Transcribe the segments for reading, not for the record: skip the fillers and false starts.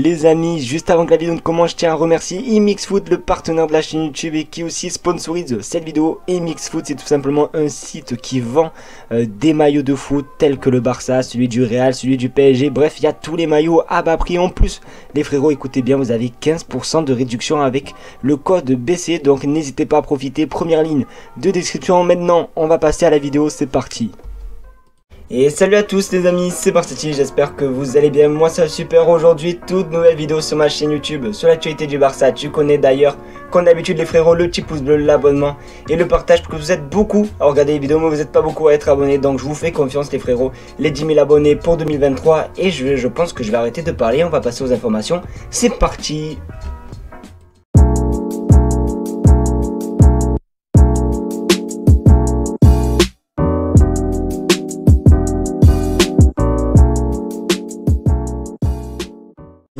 Les amis, juste avant que la vidéo ne commence, je tiens à remercier iMixFoot, le partenaire de la chaîne YouTube et qui aussi sponsorise cette vidéo. iMixFoot, c'est tout simplement un site qui vend des maillots de foot tels que le Barça, celui du Real, celui du PSG. Bref, il y a tous les maillots à bas prix. En plus, les frérots, écoutez bien, vous avez 15% de réduction avec le code BC. Donc n'hésitez pas à profiter. Première ligne de description. Maintenant, on va passer à la vidéo. C'est parti. Et salut à tous les amis, c'est Barcetti, j'espère que vous allez bien, moi ça va super. Aujourd'hui, toute nouvelle vidéo sur ma chaîne YouTube, sur l'actualité du Barça. Tu connais d'ailleurs, comme d'habitude les frérots, le petit pouce bleu, l'abonnement et le partage, parce que vous êtes beaucoup à regarder les vidéos, mais vous n'êtes pas beaucoup à être abonnés. Donc je vous fais confiance les frérots, les 10 000 abonnés pour 2023. Et je pense que je vais arrêter de parler, on va passer aux informations, c'est parti.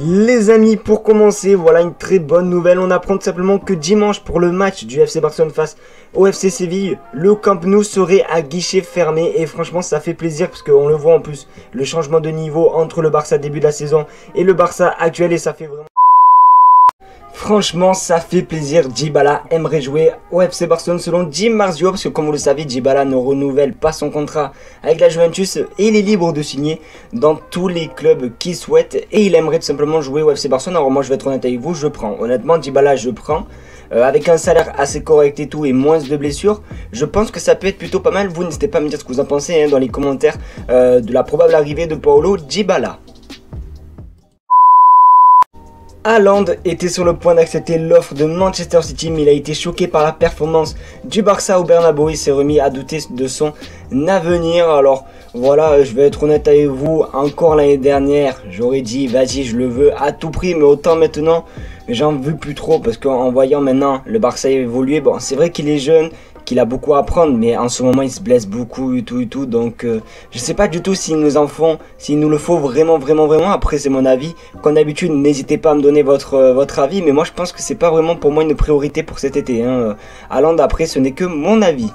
Les amis, pour commencer, voilà une très bonne nouvelle. On apprend tout simplement que dimanche, pour le match du FC Barcelone face au FC Séville, le Camp Nou serait à guichet fermé. Et franchement, ça fait plaisir parce qu'on le voit en plus, le changement de niveau entre le Barça début de la saison et le Barça actuel. Et ça fait vraiment... Franchement, ça fait plaisir. Dybala aimerait jouer au FC Barcelone selon Di Marzio, parce que comme vous le savez, Dybala ne renouvelle pas son contrat avec la Juventus et il est libre de signer dans tous les clubs qu'il souhaite et il aimerait tout simplement jouer au FC Barcelone. Alors moi, je vais être honnête avec vous, je prends. Honnêtement, Dybala, je prends. Avec un salaire assez correct et tout et moins de blessures, je pense que ça peut être plutôt pas mal. Vous n'hésitez pas à me dire ce que vous en pensez dans les commentaires de la probable arrivée de Paulo Dybala. Haaland était sur le point d'accepter l'offre de Manchester City, mais il a été choqué par la performance du Barça au Bernabéu. Il s'est remis à douter de son avenir. Alors voilà, je vais être honnête avec vous, encore l'année dernière, j'aurais dit vas-y je le veux à tout prix, mais autant maintenant, j'en veux plus trop parce qu'en voyant maintenant le Barça évoluer, bon c'est vrai qu'il est jeune, qu'il a beaucoup à apprendre, mais en ce moment il se blesse beaucoup et tout, donc je sais pas du tout s'ils nous en font, s'il nous le faut vraiment. Après c'est mon avis, comme d'habitude n'hésitez pas à me donner votre avis, mais moi je pense que c'est pas vraiment pour moi une priorité pour cet été, hein. Haaland, après ce n'est que mon avis.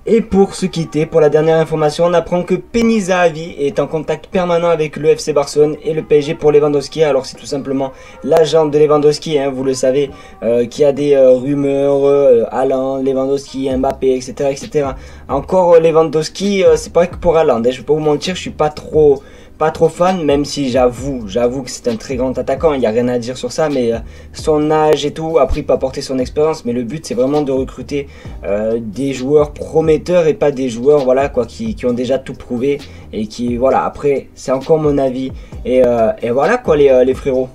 Et pour se quitter, pour la dernière information, on apprend que Penny Zahavi est en contact permanent avec le FC Barcelone et le PSG pour Lewandowski. Alors c'est tout simplement l'agent de Lewandowski, hein, vous le savez, qui a des rumeurs, Haaland, Lewandowski, Mbappé, etc. Encore Lewandowski, c'est pas que pour Haaland, hein, je vais pas vous mentir, je suis pas trop fan, même si j'avoue que c'est un très grand attaquant, il n'y a rien à dire sur ça, mais son âge et tout, après il peut apporter son expérience, mais le but c'est vraiment de recruter des joueurs prometteurs et pas des joueurs voilà quoi qui ont déjà tout prouvé et qui voilà, après c'est encore mon avis et voilà quoi les frérots.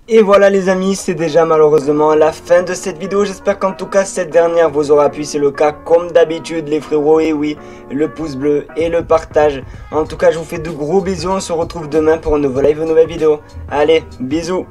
Et voilà les amis, c'est déjà malheureusement la fin de cette vidéo. J'espère qu'en tout cas cette dernière vous aura plu. C'est le cas comme d'habitude les frérots. Et oui, le pouce bleu et le partage. En tout cas je vous fais de gros bisous. On se retrouve demain pour un nouveau live, une nouvelle vidéo. Allez, bisous.